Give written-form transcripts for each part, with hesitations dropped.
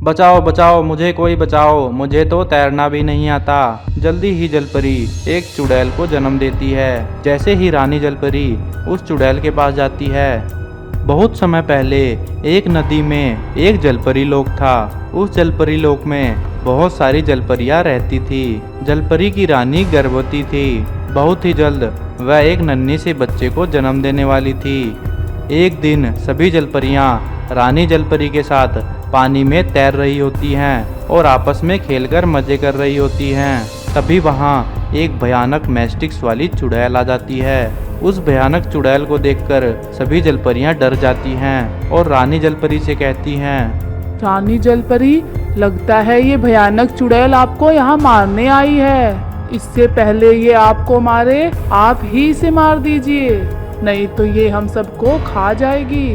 बचाओ बचाओ, मुझे कोई बचाओ, मुझे तो तैरना भी नहीं आता। जल्दी ही जलपरी एक चुड़ैल को जन्म देती है। जैसे ही रानी जलपरी उस चुड़ैल के पास जाती है, बहुत समय पहले एक नदी में एक जलपरी लोक था। उस जलपरी लोक में बहुत सारी जलपरियां रहती थी। जलपरी की रानी गर्भवती थी। बहुत ही जल्द वह एक नन्हे से बच्चे को जन्म देने वाली थी। एक दिन सभी जलपरियां रानी जलपरी के साथ पानी में तैर रही होती हैं और आपस में खेलकर मजे कर रही होती हैं। तभी वहां एक भयानक मैस्टिक्स वाली चुड़ैल आ जाती है। उस भयानक चुड़ैल को देखकर सभी जलपरियां डर जाती हैं और रानी जलपरी से कहती हैं, रानी जलपरी, लगता है ये भयानक चुड़ैल आपको यहाँ मारने आई है। इससे पहले ये आपको मारे, आप ही इसे मार दीजिए, नहीं तो ये हम सबको खा जाएगी।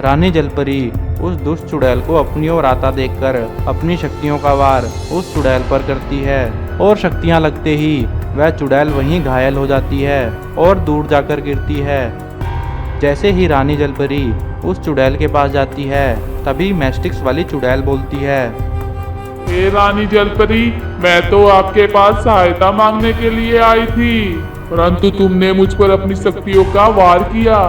रानी जलपरी उस दुष्ट चुड़ैल को अपनी ओर आता देखकर अपनी शक्तियों का वार उस चुड़ैल पर करती है और शक्तियां लगते ही वह चुड़ैल वहीं घायल हो जाती है और दूर जाकर गिरती है। जैसे ही रानी जलपरी उस चुड़ैल के पास जाती है, तभी मैस्टिक्स वाली चुड़ैल बोलती है, हे रानी जलपरी, मैं तो आपके पास सहायता मांगने के लिए आई थी, परंतु तुमने मुझ पर अपनी शक्तियों का वार किया।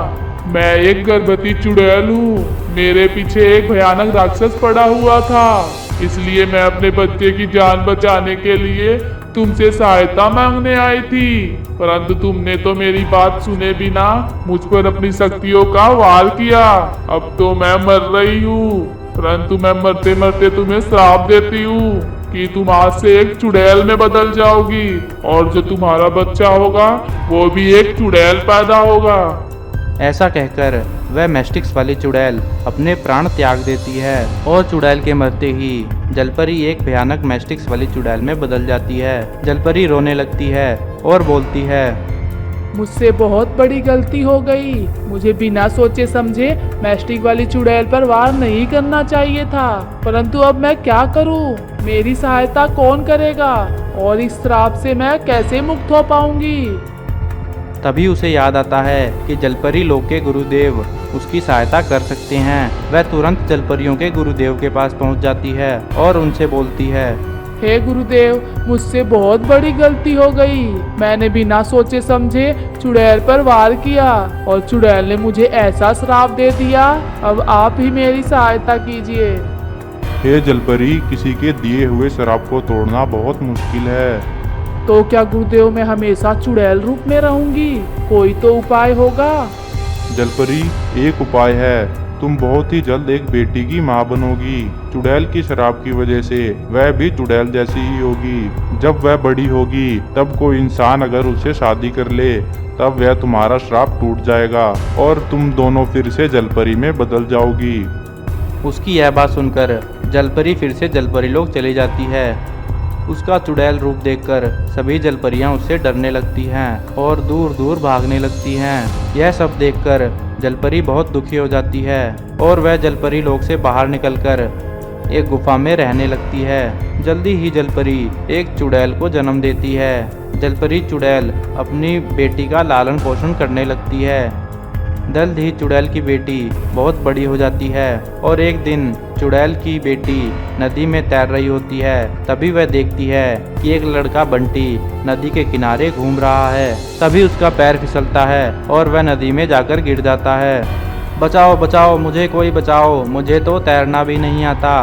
मैं एक गर्भवती चुड़ैल हूँ। मेरे पीछे एक भयानक राक्षस पड़ा हुआ था, इसलिए मैं अपने बच्चे की जान बचाने के लिए तुमसे सहायता मांगने आई थी, परंतु तुमने तो मेरी बात सुने बिना मुझ पर अपनी शक्तियों का वार किया। अब तो मैं मर रही हूँ, परंतु मैं मरते मरते तुम्हें श्राप देती हूँ कि तुम आज से एक चुड़ैल में बदल जाओगी और जो तुम्हारा बच्चा होगा वो भी एक चुड़ैल पैदा होगा। ऐसा कहकर वह मैस्टिक्स वाली चुड़ैल अपने प्राण त्याग देती है और चुड़ैल के मरते ही जलपरी एक भयानक मैस्टिक्स वाली चुड़ैल में बदल जाती है। जलपरी रोने लगती है और बोलती है, मुझसे बहुत बड़ी गलती हो गई। मुझे बिना सोचे समझे मैस्टिक वाली चुड़ैल पर वार नहीं करना चाहिए था, परंतु अब मैं क्या करूं? मेरी सहायता कौन करेगा और इस श्राप से मैं कैसे मुक्त हो पाऊंगी? तभी उसे याद आता है कि जलपरी लोक के गुरुदेव उसकी सहायता कर सकते हैं। वह तुरंत जलपरियों के गुरुदेव के पास पहुंच जाती है और उनसे बोलती है, हे गुरुदेव, मुझसे बहुत बड़ी गलती हो गई। मैंने बिना सोचे समझे चुड़ैल पर वार किया और चुड़ैल ने मुझे ऐसा श्राप दे दिया। अब आप ही मेरी सहायता कीजिए। हे जलपरी, किसी के दिए हुए श्राप को तोड़ना बहुत मुश्किल है। तो क्या गुरुदेव मैं हमेशा चुड़ैल रूप में रहूंगी? कोई तो उपाय होगा। जलपरी, एक उपाय है। तुम बहुत ही जल्द एक बेटी की माँ बनोगी। चुड़ैल की शराब की वजह से वह भी चुड़ैल जैसी ही होगी। जब वह बड़ी होगी तब कोई इंसान अगर उससे शादी कर ले तब वह तुम्हारा श्राप टूट जाएगा और तुम दोनों फिर से जलपरी में बदल जाओगी। उसकी यह बात सुनकर जलपरी फिर से जलपरी लोक चली जाती है। उसका चुड़ैल रूप देखकर सभी जलपरियां उससे डरने लगती हैं और दूर दूर भागने लगती हैं। यह सब देखकर जलपरी बहुत दुखी हो जाती है और वह जलपरी लोक से बाहर निकलकर एक गुफा में रहने लगती है। जल्दी ही जलपरी एक चुड़ैल को जन्म देती है। जलपरी चुड़ैल अपनी बेटी का लालन पोषण करने लगती है। जल्द ही चुड़ैल की बेटी बहुत बड़ी हो जाती है और एक दिन चुड़ैल की बेटी नदी में तैर रही होती है। तभी वह देखती है कि एक लड़का बंटी नदी के किनारे घूम रहा है। तभी उसका पैर फिसलता है और वह नदी में जाकर गिर जाता है। बचाओ बचाओ, मुझे कोई बचाओ, मुझे तो तैरना भी नहीं आता।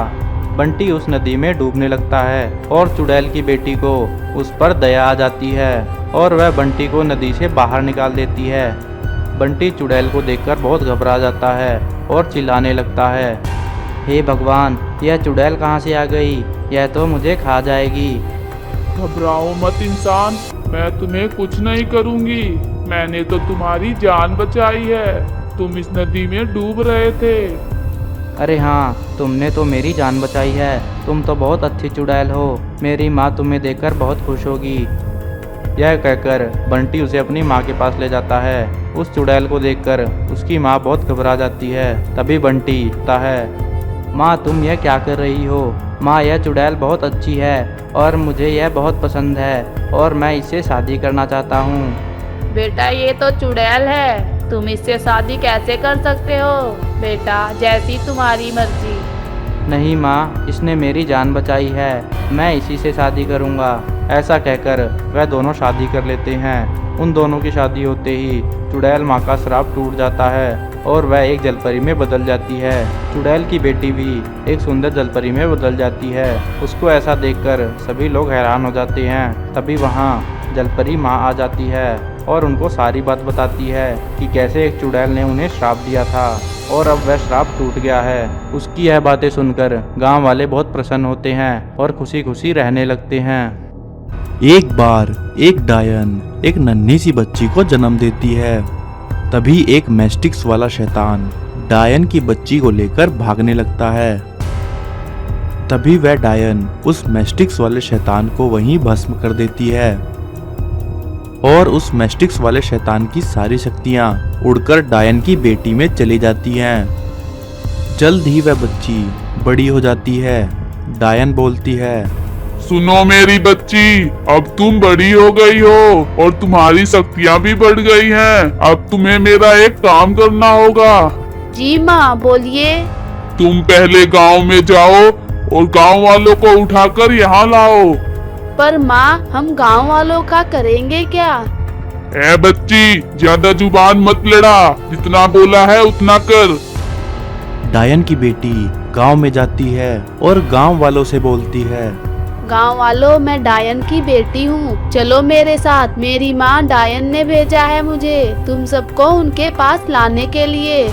बंटी उस नदी में डूबने लगता है और चुड़ैल की बेटी को उस पर दया आ जाती है और वह बंटी को नदी से बाहर निकाल देती है। बंटी चुड़ैल को देखकर बहुत घबरा जाता है और चिल्लाने लगता है, हे भगवान, यह चुड़ैल कहाँ से आ गई? यह तो मुझे खा जाएगी। घबराओ मत इंसान, मैं तुम्हें कुछ नहीं करूंगी। मैंने तो तुम्हारी जान बचाई है। तुम इस नदी में डूब रहे थे। अरे हाँ, तुमने तो मेरी जान बचाई है। तुम तो बहुत अच्छी चुड़ैल हो। मेरी माँ तुम्हें देखकर बहुत खुश होगी। यह कहकर बंटी उसे अपनी माँ के पास ले जाता है। उस चुड़ैल को देखकर उसकी माँ बहुत घबरा जाती है। तभी बंटी कहता है, माँ तुम यह क्या कर रही हो? माँ, यह चुड़ैल बहुत अच्छी है और मुझे यह बहुत पसंद है और मैं इससे शादी करना चाहता हूँ। बेटा, ये तो चुड़ैल है, तुम इससे शादी कैसे कर सकते हो? बेटा, जैसी तुम्हारी मर्जी। नहीं माँ, इसने मेरी जान बचाई है, मैं इसी से शादी करूँगा। ऐसा कहकर वह दोनों शादी कर लेते हैं। उन दोनों की शादी होते ही चुड़ैल माँ का श्राप टूट जाता है और वह एक जलपरी में बदल जाती है। चुड़ैल की बेटी भी एक सुंदर जलपरी में बदल जाती है। उसको ऐसा देखकर सभी लोग हैरान हो जाते हैं। तभी वहाँ जलपरी माँ आ जाती है और उनको सारी बात बताती है कि कैसे एक चुड़ैल ने उन्हें श्राप दिया था और अब वह श्राप टूट गया है। उसकी यह बातें सुनकर गांव वाले बहुत प्रसन्न होते हैं और खुशी खुशी रहने लगते हैं। एक बार एक डायन एक नन्ही सी बच्ची को जन्म देती है। तभी एक मैस्टिक्स वाला शैतान डायन की बच्ची को लेकर भागने लगता है। तभी वह डायन उस मैस्टिक्स वाले शैतान को वहीं भस्म कर देती है और उस मैस्टिक्स वाले शैतान की सारी शक्तियां उड़कर डायन की बेटी में चली जाती हैं। जल्द ही वह बच्ची बड़ी हो जाती है। डायन बोलती है, सुनो मेरी बच्ची, अब तुम बड़ी हो गई हो और तुम्हारी शक्तियाँ भी बढ़ गई हैं। अब तुम्हें मेरा एक काम करना होगा। जी माँ, बोलिए। तुम पहले गांव में जाओ और गांव वालों को उठाकर यहाँ लाओ। पर माँ, हम गांव वालों का करेंगे क्या? ए बच्ची, ज्यादा जुबान मत लड़ा, जितना बोला है उतना कर। डायन की बेटी गांव में जाती है और गांव वालों से बोलती है, गांव वालों, मैं डायन की बेटी हूँ, चलो मेरे साथ। मेरी माँ डायन ने भेजा है मुझे तुम सबको उनके पास लाने के लिए।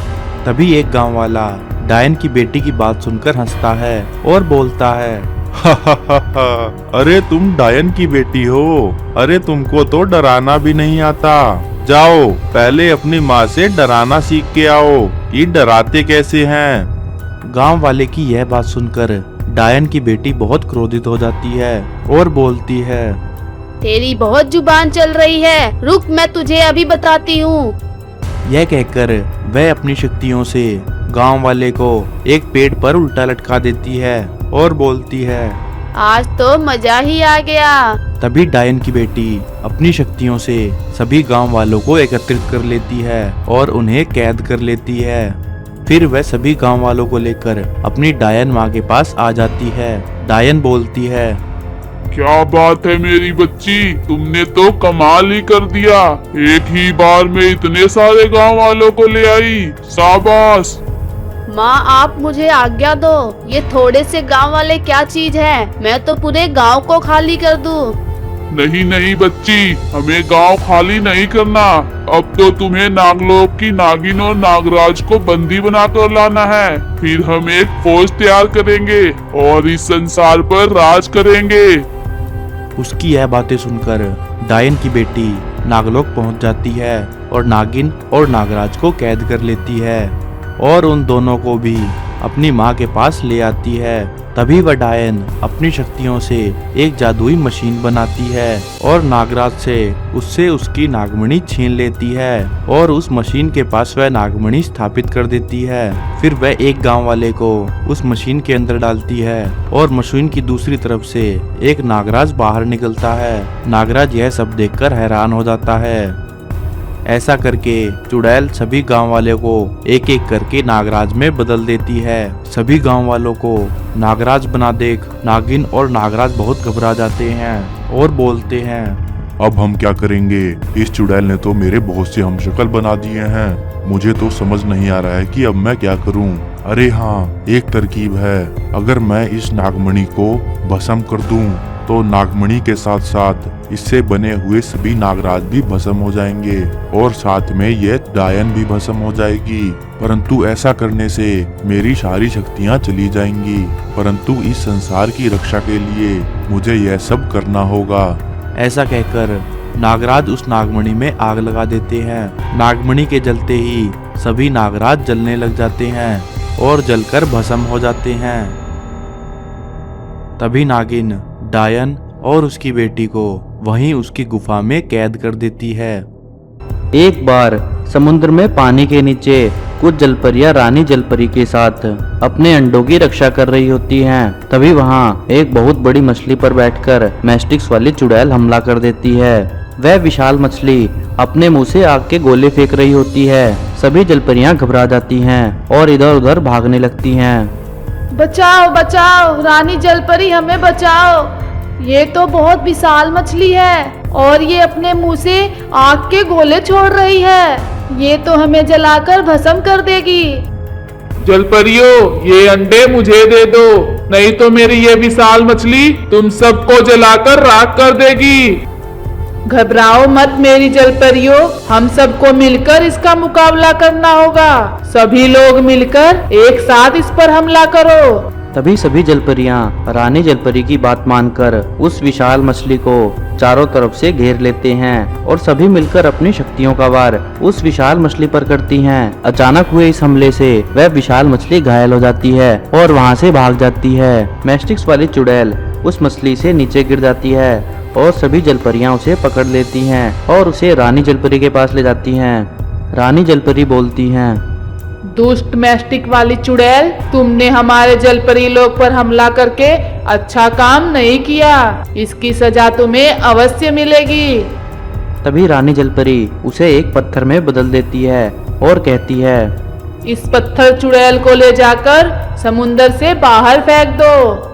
तभी एक गांव वाला डायन की बेटी की बात सुनकर हंसता है और बोलता है, अरे तुम डायन की बेटी हो, अरे तुमको तो डराना भी नहीं आता। जाओ पहले अपनी माँ से डराना सीख के आओ कि डराते कैसे हैं। गांव वाले की यह बात सुनकर डायन की बेटी बहुत क्रोधित हो जाती है और बोलती है, तेरी बहुत जुबान चल रही है, रुक मैं तुझे अभी बताती हूँ। यह कहकर वह अपनी शक्तियों से गांव वाले को एक पेड़ पर उल्टा लटका देती है और बोलती है, आज तो मजा ही आ गया। तभी डायन की बेटी अपनी शक्तियों से सभी गांव वालों को एकत्रित कर लेती है और उन्हें कैद कर लेती है। फिर वह सभी गांव वालों को लेकर अपनी डायन माँ के पास आ जाती है। डायन बोलती है, क्या बात है मेरी बच्ची, तुमने तो कमाल ही कर दिया। एक ही बार में इतने सारे गांव वालों को ले आई, शाबाश। माँ, आप मुझे आज्ञा दो, ये थोड़े से गांव वाले क्या चीज है, मैं तो पूरे गांव को खाली कर दूं। नहीं नहीं बच्ची, हमें गांव खाली नहीं करना। अब तो तुम्हें नागलोक की नागिन और नागराज को बंदी बनाकर लाना है। फिर हम एक फौज तैयार करेंगे और इस संसार पर राज करेंगे। उसकी यह बातें सुनकर डायन की बेटी नागलोक पहुंच जाती है और नागिन और नागराज को कैद कर लेती है और उन दोनों को भी अपनी माँ के पास ले आती है। तभी वह डायन अपनी शक्तियों से एक जादुई मशीन बनाती है और नागराज से उससे उसकी नागमणि छीन लेती है और उस मशीन के पास वह नागमणि स्थापित कर देती है। फिर वह एक गांव वाले को उस मशीन के अंदर डालती है और मशीन की दूसरी तरफ से एक नागराज बाहर निकलता है। नागराज यह सब देखकर हैरान हो जाता है। ऐसा करके चुड़ैल सभी गांव वालों को एक एक करके नागराज में बदल देती है। सभी गांव वालों को नागराज बना देख नागिन और नागराज बहुत घबरा जाते हैं और बोलते हैं, अब हम क्या करेंगे? इस चुड़ैल ने तो मेरे बहुत से हमशक्ल बना दिए हैं। मुझे तो समझ नहीं आ रहा है कि अब मैं क्या करूं। अरे हाँ, एक तरकीब है। अगर मैं इस नागमणि को भस्म कर दूं तो नागमणि के साथ साथ इससे बने हुए सभी नागराज भी भस्म हो जाएंगे और साथ में ये डायन भी भस्म हो जाएगी। परंतु ऐसा करने से मेरी सारी शक्तियाँ चली जाएंगी। परंतु इस संसार की रक्षा के लिए मुझे यह सब करना होगा। ऐसा कहकर नागराज उस नागमणि में आग लगा देते हैं। नागमणि के जलते ही सभी नागराज जलने लग जाते हैं और जलकर भस्म हो जाते हैं। तभी नागिन डायन और उसकी बेटी को वहीं उसकी गुफा में कैद कर देती है। एक बार समुद्र में पानी के नीचे कुछ जलपरियां रानी जलपरी के साथ अपने अंडों की रक्षा कर रही होती हैं। तभी वहां एक बहुत बड़ी मछली पर बैठकर मैस्टिक्स वाली चुड़ैल हमला कर देती है। वह विशाल मछली अपने मुंह से आग के गोले फेंक रही होती है। सभी जलपरियां घबरा जाती हैं और इधर उधर भागने लगती हैं। बचाओ बचाओ रानी जलपरी, हमें बचाओ। ये तो बहुत विशाल मछली है और ये अपने मुंह से आग के गोले छोड़ रही है। ये तो हमें जलाकर भस्म कर देगी। जलपरियों, ये अंडे मुझे दे दो, नहीं तो मेरी ये विशाल मछली तुम सबको जलाकर राख कर देगी। घबराओ मत मेरी जलपरियों, हम सबको मिलकर इसका मुकाबला करना होगा। सभी लोग मिलकर एक साथ इस पर हमला करो। तभी सभी जलपरियां रानी जलपरी की बात मानकर उस विशाल मछली को चारों तरफ से घेर लेते हैं और सभी मिलकर अपनी शक्तियों का वार उस विशाल मछली पर करती हैं। अचानक हुए इस हमले से वह विशाल मछली घायल हो जाती है और वहां से भाग जाती है। मैस्टिक्स वाली चुड़ैल उस मछली से नीचे गिर जाती है और सभी जलपरियां उसे पकड़ लेती हैं और उसे रानी जलपरी के पास ले जाती हैं। रानी जलपरी बोलती हैं, दुष्ट मैस्टिक वाली चुड़ैल, तुमने हमारे जलपरी लोग पर हमला करके अच्छा काम नहीं किया। इसकी सजा तुम्हें अवश्य मिलेगी। तभी रानी जलपरी उसे एक पत्थर में बदल देती है और कहती है, इस पत्थर चुड़ैल को ले जाकर समुंदर से बाहर फेंक दो।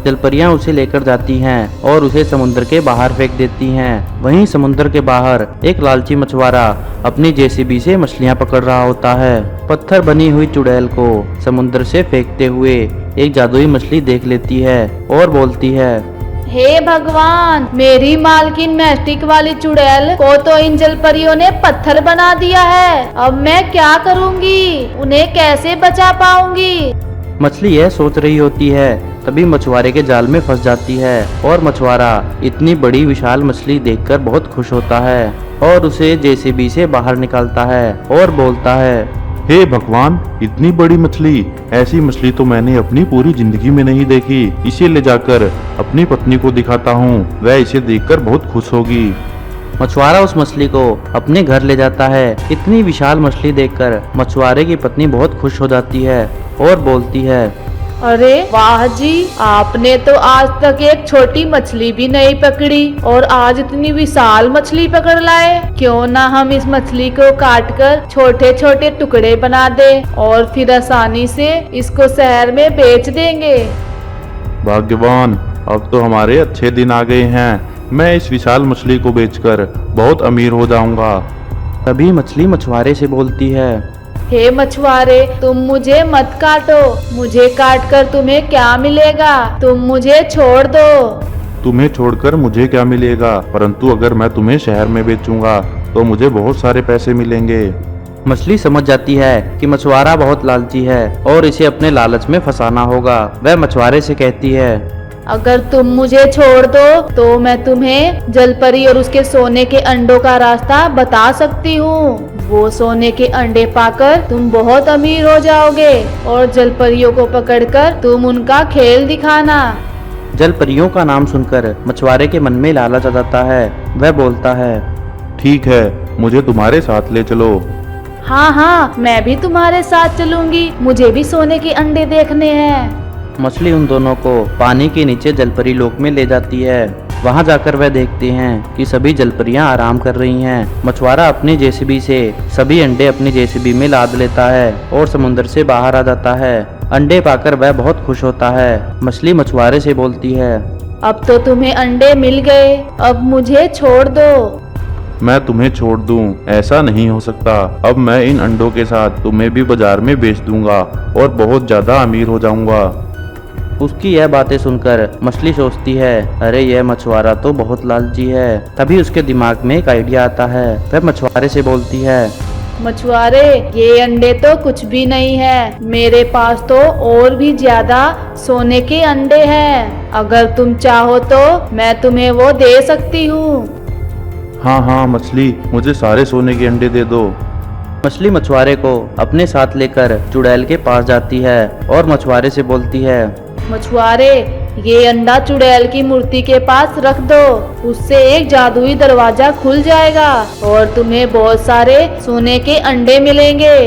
जलपरियां उसे लेकर जाती हैं और उसे समुद्र के बाहर फेंक देती हैं। वहीं समुद्र के बाहर एक लालची मछुआरा अपनी जेसीबी से मछलियां पकड़ रहा होता है। पत्थर बनी हुई चुड़ैल को समुद्र से फेंकते हुए एक जादुई मछली देख लेती है और बोलती है, हे भगवान, मेरी मालकिन मैस्टिक वाली चुड़ैल को तो इन जलपरियों ने पत्थर बना दिया है। अब मैं क्या करूंगी? उन्हें कैसे बचा पाऊंगी? मछली यह सोच रही होती है तभी मछुआरे के जाल में फंस जाती है और मछुआरा इतनी बड़ी विशाल मछली देखकर बहुत खुश होता है और उसे जेसीबी से बाहर निकालता है और बोलता है, हे भगवान, इतनी बड़ी मछली, ऐसी मछली तो मैंने अपनी पूरी जिंदगी में नहीं देखी। इसे ले जाकर अपनी पत्नी को दिखाता हूँ, वह इसे देखकर बहुत खुश होगी। मछुआरा उस मछली को अपने घर ले जाता है। इतनी विशाल मछली देखकर मछुआरे की पत्नी बहुत खुश हो जाती है और बोलती है, अरे वाह जी, आपने तो आज तक एक छोटी मछली भी नहीं पकड़ी और आज इतनी विशाल मछली पकड़ लाए। क्यों ना हम इस मछली को काटकर छोटे छोटे टुकड़े बना दे और फिर आसानी से इसको शहर में बेच देंगे। भाग्यवान, अब तो हमारे अच्छे दिन आ गए हैं। मैं इस विशाल मछली को बेचकर बहुत अमीर हो जाऊंगा। तभी मछली मछुआरे से बोलती है, हे मछुआरे, तुम मुझे मत काटो। मुझे काटकर तुम्हें क्या मिलेगा? तुम मुझे छोड़ दो। तुम्हें छोड़कर मुझे क्या मिलेगा, परंतु अगर मैं तुम्हें शहर में बेचूंगा तो मुझे बहुत सारे पैसे मिलेंगे। मछली समझ जाती है कि मछुआरा बहुत लालची है और इसे अपने लालच में फंसाना होगा। वह मछुआरे से कहती है, अगर तुम मुझे छोड़ दो तो मैं तुम्हें जलपरी और उसके सोने के अंडों का रास्ता बता सकती हूँ। वो सोने के अंडे पाकर तुम बहुत अमीर हो जाओगे और जलपरियों को पकड़कर तुम उनका खेल दिखाना। जलपरियों का नाम सुनकर मछुआरे के मन में लालच आ जाता है। वह बोलता है, ठीक है, मुझे तुम्हारे साथ ले चलो। हाँ हाँ, मैं भी तुम्हारे साथ चलूंगी। मुझे भी सोने के अंडे देखने हैं। मछली उन दोनों को पानी के नीचे जलपरी लोक में ले जाती है। वहां जाकर वह देखते हैं कि सभी जलपरियां आराम कर रही हैं। मछुआरा अपनी जेसीबी से सभी अंडे अपनी जेसीबी में लाद लेता है और समुद्र से बाहर आ जाता है। अंडे पाकर वह बहुत खुश होता है। मछली मछुआरे से बोलती है, अब तो तुम्हें अंडे मिल गए, अब मुझे छोड़ दो। मैं तुम्हें छोड़ दूं, ऐसा नहीं हो सकता। अब मैं इन अंडों के साथ तुम्हें भी बाजार में बेच दूंगा और बहुत ज्यादा अमीर हो जाऊंगा। उसकी यह बातें सुनकर मछली सोचती है, अरे यह मछुआरा तो बहुत लालची है। तभी उसके दिमाग में एक आइडिया आता है। वह मछुआरे से बोलती है, मछुआरे, ये अंडे तो कुछ भी नहीं है। मेरे पास तो और भी ज्यादा सोने के अंडे हैं। अगर तुम चाहो तो मैं तुम्हें वो दे सकती हूँ। हाँ हाँ मछली, मुझे सारे सोने के अंडे दे दो। मछली मछुआरे को अपने साथ लेकर चुड़ैल के पास जाती है और मछुआरे से बोलती है, मछुआरे, ये अंडा चुड़ैल की मूर्ति के पास रख दो। उससे एक जादुई दरवाजा खुल जाएगा और तुम्हें बहुत सारे सोने के अंडे मिलेंगे।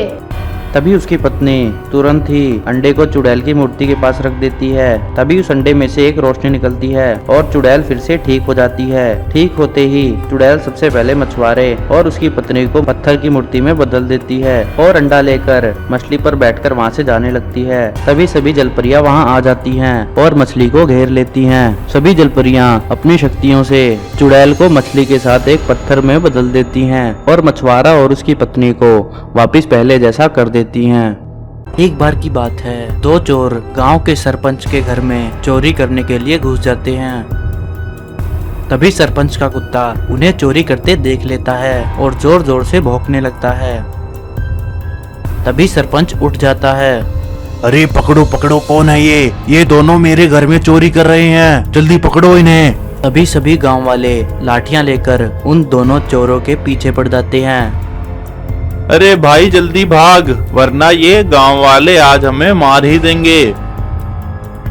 तभी उसकी पत्नी तुरंत ही अंडे को चुड़ैल की मूर्ति के पास रख देती है। तभी उस अंडे में से एक रोशनी निकलती है और चुड़ैल फिर से ठीक हो जाती है। ठीक होते ही चुड़ैल सबसे पहले मछुआरे और उसकी पत्नी को पत्थर की मूर्ति में बदल देती है और अंडा लेकर मछली पर बैठकर वहां से जाने लगती है। तभी सभी जलपरियां वहां आ जाती हैं और मछली को घेर लेती हैं। सभी जलपरियां अपनी शक्तियों से चुड़ैल को मछली के साथ एक पत्थर में बदल देती हैं और मछुआरा और उसकी पत्नी को वापस पहले जैसा कर देती हैं। एक बार की बात है, दो चोर गांव के सरपंच के घर में चोरी करने के लिए घुस जाते हैं। तभी सरपंच का कुत्ता उन्हें चोरी करते देख लेता है और जोर जोर से भौंकने लगता है। तभी सरपंच उठ जाता है। अरे पकड़ो पकड़ो, कौन है ये दोनों मेरे घर में चोरी कर रहे हैं, जल्दी पकड़ो इन्हें। तभी सभी गांव वाले लाठियां लेकर उन दोनों चोरों के पीछे पड़ जाते हैं। अरे भाई जल्दी भाग, वरना ये गांव वाले आज हमें मार ही देंगे।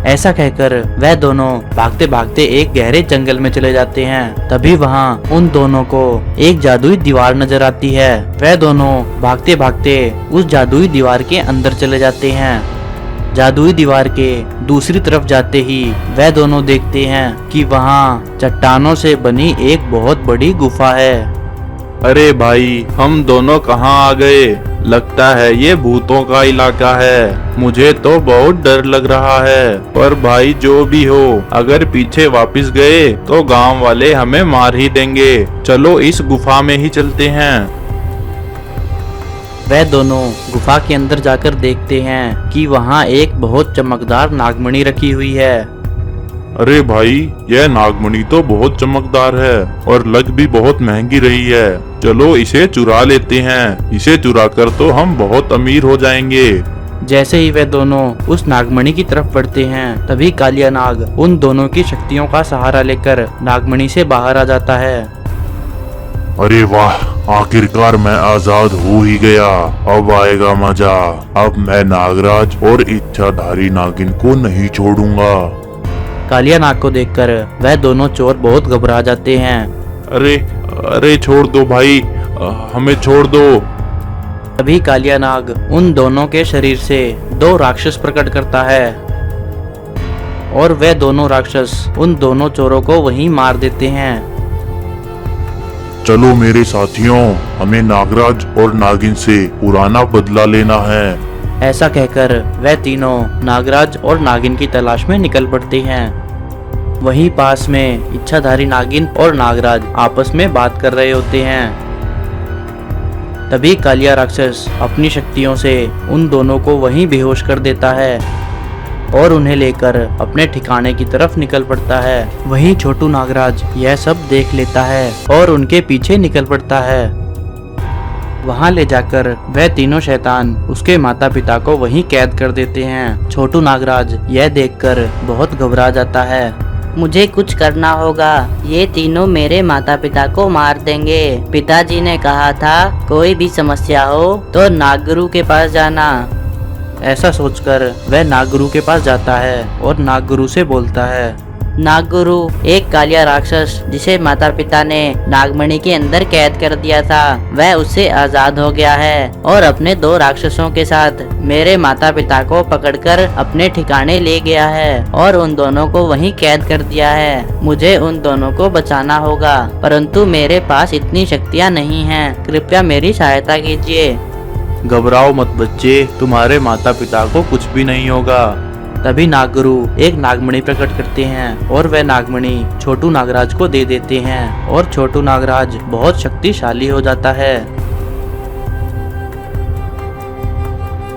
ऐसा कहकर वह दोनों भागते भागते एक गहरे जंगल में चले जाते हैं। तभी वहां उन दोनों को एक जादुई दीवार नजर आती है। वह दोनों भागते भागते उस जादुई दीवार के अंदर चले जाते हैं। जादुई दीवार के दूसरी तरफ जाते ही वह दोनों देखते हैं कि वहां चट्टानों से बनी एक बहुत बड़ी गुफा है। अरे भाई, हम दोनों कहाँ आ गए? लगता है ये भूतों का इलाका है। मुझे तो बहुत डर लग रहा है, पर भाई जो भी हो, अगर पीछे वापस गए तो गांव वाले हमें मार ही देंगे। चलो इस गुफा में ही चलते हैं। वह दोनों गुफा के अंदर जाकर देखते हैं कि वहां एक बहुत चमकदार नागमणि रखी हुई है। अरे भाई, यह नागमणि तो बहुत चमकदार है और लग भी बहुत महंगी रही है। चलो इसे चुरा लेते हैं। इसे चुराकर तो हम बहुत अमीर हो जाएंगे। जैसे ही वे दोनों उस नागमणि की तरफ बढ़ते हैं, तभी कालिया नाग उन दोनों की शक्तियों का सहारा लेकर नागमणि से बाहर आ जाता है। अरे वाह, आखिरकार मैं आजाद हो ही गया। अब आएगा मजा। अब मैं नागराज और इच्छाधारी नागिन को नहीं छोड़ूंगा। कालिया नाग को देखकर वह दोनों चोर बहुत घबरा जाते हैं। अरे अरे छोड़ दो भाई, हमें छोड़ दो। तभी कालिया नाग उन दोनों के शरीर से दो राक्षस प्रकट करता है और वे दोनों राक्षस उन दोनों चोरों को वहीं मार देते हैं। चलो मेरे साथियों, हमें नागराज और नागिन से पुराना बदला लेना है। ऐसा कहकर वह तीनों नागराज और नागिन की तलाश में निकल पड़ते हैं। वहीं पास में इच्छाधारी नागिन और नागराज आपस में बात कर रहे होते हैं। तभी कालिया राक्षस अपनी शक्तियों से उन दोनों को वहीं बेहोश कर देता है और उन्हें लेकर अपने ठिकाने की तरफ निकल पड़ता है। वहीं छोटू नागराज यह सब देख लेता है और उनके पीछे निकल पड़ता है। वहां ले जाकर वह तीनों शैतान उसके माता पिता को वहीं कैद कर देते हैं। छोटू नागराज यह देखकर बहुत घबरा जाता है। मुझे कुछ करना होगा, ये तीनों मेरे माता पिता को मार देंगे। पिताजी ने कहा था कोई भी समस्या हो तो नागगुरु के पास जाना। ऐसा सोचकर वह नागगुरु के पास जाता है और नागगुरु से बोलता है। नागगुरु एक कालिया राक्षस जिसे माता पिता ने नागमणि के अंदर कैद कर दिया था, वह उससे आजाद हो गया है और अपने दो राक्षसों के साथ मेरे माता पिता को पकड़कर अपने ठिकाने ले गया है और उन दोनों को वहीं कैद कर दिया है। मुझे उन दोनों को बचाना होगा, परंतु मेरे पास इतनी शक्तियाँ नहीं हैं। कृपया मेरी सहायता कीजिए। घबराओ मत बच्चे, तुम्हारे माता पिता को कुछ भी नहीं होगा। तभी नागगुरु एक नागमणि प्रकट करते हैं और वह नागमणि छोटू नागराज को दे देते हैं और छोटू नागराज बहुत शक्तिशाली हो जाता है।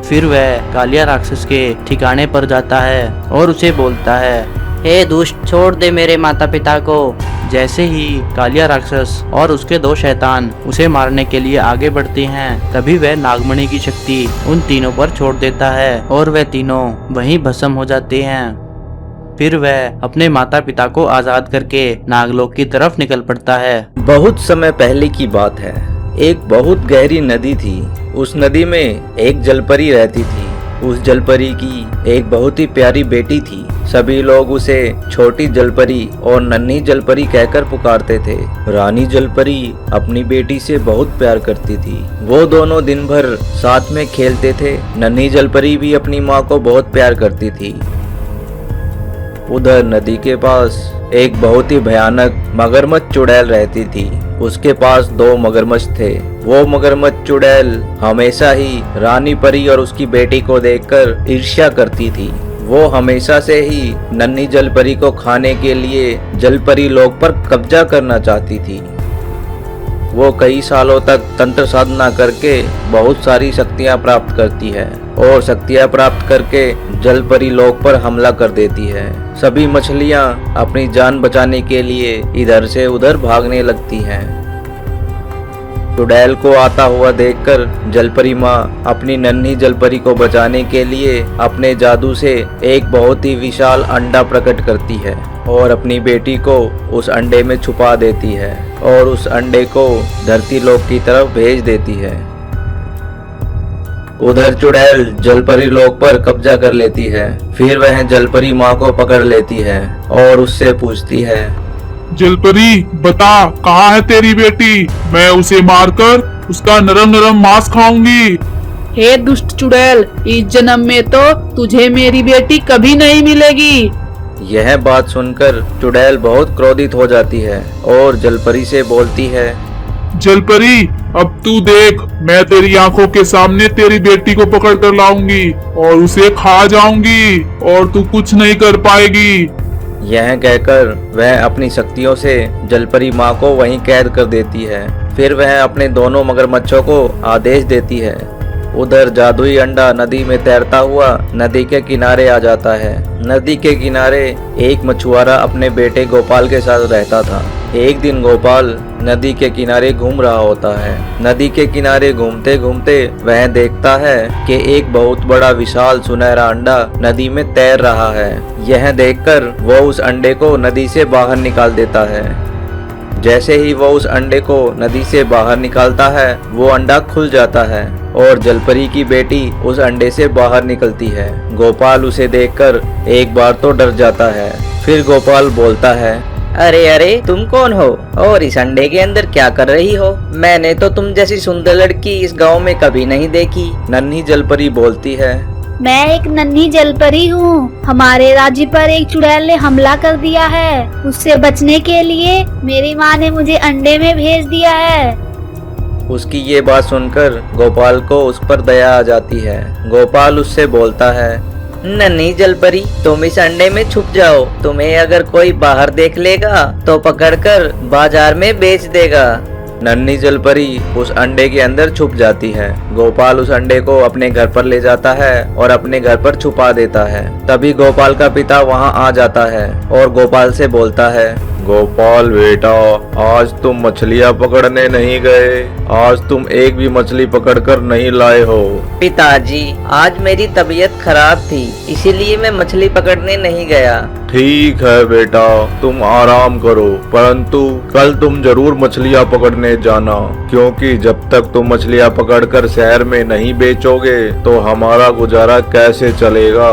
फिर वह कालिया राक्षस के ठिकाने पर जाता है और उसे बोलता है, हे दुष्ट, छोड़ दे मेरे माता पिता को। जैसे ही कालिया राक्षस और उसके दो शैतान उसे मारने के लिए आगे बढ़ते हैं, तभी वह नागमणि की शक्ति उन तीनों पर छोड़ देता है और वह तीनों वहीं भस्म हो जाते हैं। फिर वह अपने माता पिता को आजाद करके नागलोक की तरफ निकल पड़ता है। बहुत समय पहले की बात है। एक बहुत गहरी नदी थी। उस नदी में एक जलपरी रहती थी। उस जलपरी की एक बहुत ही प्यारी बेटी थी। सभी लोग उसे छोटी जलपरी और नन्ही जलपरी कहकर पुकारते थे। रानी जलपरी अपनी बेटी से बहुत प्यार करती थी। वो दोनों दिन भर साथ में खेलते थे। नन्ही जलपरी भी अपनी माँ को बहुत प्यार करती थी। उधर नदी के पास एक बहुत ही भयानक मगरमच्छ चुड़ैल रहती थी। उसके पास 2 मगरमच्छ थे। वो मगरमच्छ चुड़ैल हमेशा ही रानी परी और उसकी बेटी को देखकर ईर्ष्या करती थी। वो हमेशा से ही नन्ही जलपरी को खाने के लिए जलपरी लोक पर कब्जा करना चाहती थी। वो कई सालों तक तंत्र साधना करके बहुत सारी शक्तियां प्राप्त करती है और शक्तियां प्राप्त करके जलपरी लोक पर हमला कर देती है। सभी मछलियां अपनी जान बचाने के लिए इधर से उधर भागने लगती हैं। चुड़ैल को आता हुआ देखकर जलपरी माँ अपनी नन्ही जलपरी को बचाने के लिए अपने जादू से एक बहुत ही विशाल अंडा प्रकट करती है और अपनी बेटी को उस अंडे में छुपा देती है और उस अंडे को धरती लोक की तरफ भेज देती है। उधर चुड़ैल जलपरी लोक पर कब्जा कर लेती है। फिर वह जलपरी माँ को पकड़ लेती है और उससे पूछती है, जलपरी बता कहाँ है तेरी बेटी? मैं उसे मारकर उसका नरम नरम मांस खाऊंगी। हे दुष्ट चुड़ैल, इस जन्म में तो तुझे मेरी बेटी कभी नहीं मिलेगी। यह बात सुनकर चुड़ैल बहुत क्रोधित हो जाती है और जलपरी से बोलती है, जलपरी अब तू देख, मैं तेरी आंखों के सामने तेरी बेटी को पकड़ कर लाऊंगी और उसे खा जाऊंगी और तू कुछ नहीं कर पाएगी। यह कहकर वह अपनी शक्तियों से जलपरी माँ को वहीं कैद कर देती है। फिर वह अपने दोनों मगरमच्छों को आदेश देती है। उधर जादुई अंडा नदी में तैरता हुआ नदी के किनारे आ जाता है। नदी के किनारे एक मछुआरा अपने बेटे गोपाल के साथ रहता था। एक दिन गोपाल नदी के किनारे घूम रहा होता है। नदी के किनारे घूमते घूमते वह देखता है कि एक बहुत बड़ा विशाल सुनहरा अंडा नदी में तैर रहा है। यह देखकर वो उस अंडे को नदी से बाहर निकाल देता है। जैसे ही वो उस अंडे को नदी से बाहर निकालता है, वो अंडा खुल जाता है और जलपरी की बेटी उस अंडे से बाहर निकलती है। गोपाल उसे देखकर एक बार तो डर जाता है। फिर गोपाल बोलता है, अरे अरे, तुम कौन हो और इस अंडे के अंदर क्या कर रही हो? मैंने तो तुम जैसी सुंदर लड़की इस गांव में कभी नहीं देखी। नन्ही जलपरी बोलती है, मैं एक नन्ही जलपरी हूँ। हमारे राज्य पर एक चुड़ैल ने हमला कर दिया है। उससे बचने के लिए मेरी माँ ने मुझे अंडे में भेज दिया है। उसकी ये बात सुनकर गोपाल को उस पर दया आ जाती है। गोपाल उससे बोलता है, नन्ही जलपरी, तुम इस अंडे में छुप जाओ। तुम्हें अगर कोई बाहर देख लेगा तो पकड़कर बाजार में बेच देगा। नन्ही जलपरी उस अंडे के अंदर छुप जाती है। गोपाल उस अंडे को अपने घर पर ले जाता है और अपने घर पर छुपा देता है। तभी गोपाल का पिता वहां आ जाता है और गोपाल से बोलता है, गोपाल बेटा, आज तुम मछलियाँ पकड़ने नहीं गए। आज तुम एक भी मछली पकड़कर नहीं लाए हो। पिताजी, आज मेरी तबीयत खराब थी, इसीलिए मैं मछली पकड़ने नहीं गया। ठीक है बेटा, तुम आराम करो, परंतु कल तुम जरूर मछलियाँ पकड़ने जाना, क्योंकि जब तक तुम मछलियाँ पकड़कर शहर में नहीं बेचोगे तो हमारा गुजारा कैसे चलेगा।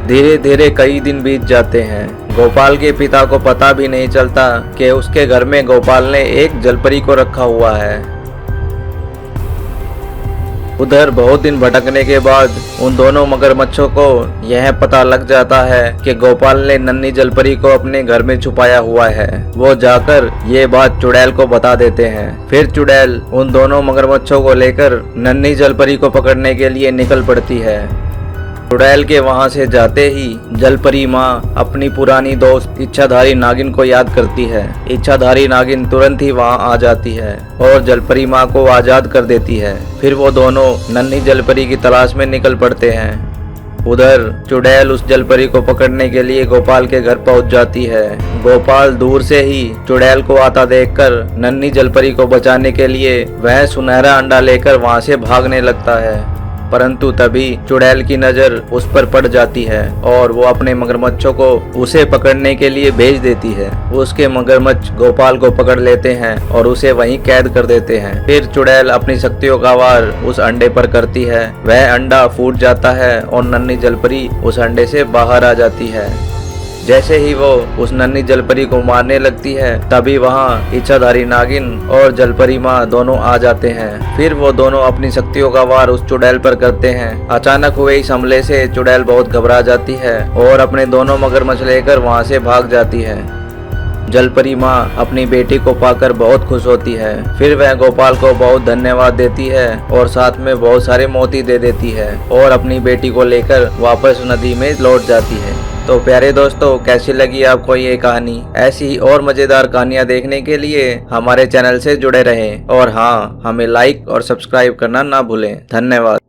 धीरे धीरे कई दिन बीत जाते हैं। गोपाल के पिता को पता भी नहीं चलता कि उसके घर में गोपाल ने एक जलपरी को रखा हुआ है। उधर बहुत दिन भटकने के बाद उन दोनों मगरमच्छों को यह पता लग जाता है कि गोपाल ने नन्ही जलपरी को अपने घर में छुपाया हुआ है। वो जाकर ये बात चुड़ैल को बता देते हैं। फिर चुड़ैल उन दोनों मगरमच्छों को लेकर नन्ही जलपरी को पकड़ने के लिए निकल पड़ती है। चुड़ैल के वहां से जाते ही जलपरी माँ अपनी पुरानी दोस्त इच्छाधारी नागिन को याद करती है। इच्छाधारी नागिन तुरंत ही वहां आ जाती है और जलपरी माँ को आजाद कर देती है। फिर वो दोनों नन्ही जलपरी की तलाश में निकल पड़ते हैं। उधर चुड़ैल उस जलपरी को पकड़ने के लिए गोपाल के घर पहुंच जाती है। गोपाल दूर से ही चुड़ैल को आता देखकर नन्ही जलपरी को बचाने के लिए वह सुनहरा अंडा लेकर वहां से भागने लगता है। परंतु तभी चुड़ैल की नजर उस पर पड़ जाती है और वो अपने मगरमच्छों को उसे पकड़ने के लिए भेज देती है। उसके मगरमच्छ गोपाल को पकड़ लेते हैं और उसे वहीं कैद कर देते हैं। फिर चुड़ैल अपनी शक्तियों का वार उस अंडे पर करती है। वह अंडा फूट जाता है और नन्ही जलपरी उस अंडे से बाहर आ जाती है। जैसे ही वो उस नन्ही जलपरी को मारने लगती है तभी वहाँ इच्छाधारी नागिन और जलपरी माँ दोनों आ जाते हैं। फिर वो दोनों अपनी शक्तियों का वार उस चुड़ैल पर करते हैं। अचानक हुए इस हमले से चुड़ैल बहुत घबरा जाती है और अपने दोनों मगरमच्छ लेकर वहाँ से भाग जाती है। जलपरी माँ अपनी बेटी को पाकर बहुत खुश होती है। फिर वह गोपाल को बहुत धन्यवाद देती है और साथ में बहुत सारे मोती दे देती है और अपनी बेटी को लेकर वापस नदी में लौट जाती है। तो प्यारे दोस्तों, कैसी लगी आपको ये कहानी? ऐसी ही और मजेदार कहानियाँ देखने के लिए हमारे चैनल से जुड़े रहें और हाँ, हमें लाइक और सब्सक्राइब करना ना भूलें। धन्यवाद।